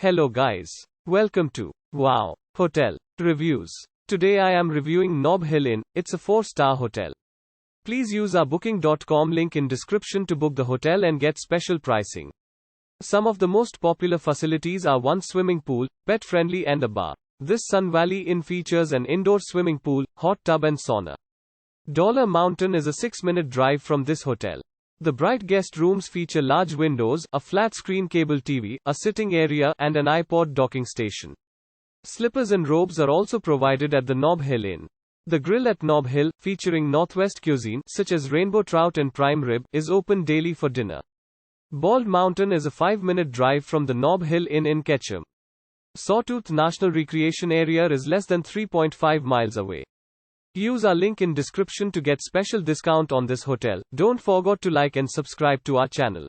Hello guys. Welcome to Wow Hotel Reviews. Today I am reviewing Nob Hill Inn. It's a 4-star hotel. Please use our booking.com link in description to book the hotel and get special pricing. Some of the most popular facilities are one swimming pool, pet friendly and a bar. This Sun Valley Inn features an indoor swimming pool, hot tub and sauna. Dollar Mountain is a 6-minute drive from this hotel. The bright guest rooms feature large windows, a flat-screen cable TV, a sitting area, and an iPod docking station. Slippers and robes are also provided at the Nob Hill Inn. The grill at Nob Hill, featuring Northwest cuisine, such as rainbow trout and prime rib, is open daily for dinner. Bald Mountain is a 5-minute drive from the Nob Hill Inn in Ketchum. Sawtooth National Recreation Area is less than 3.5 miles away. Use our link in description to get special discount on this hotel. Don't forget to like and subscribe to our channel.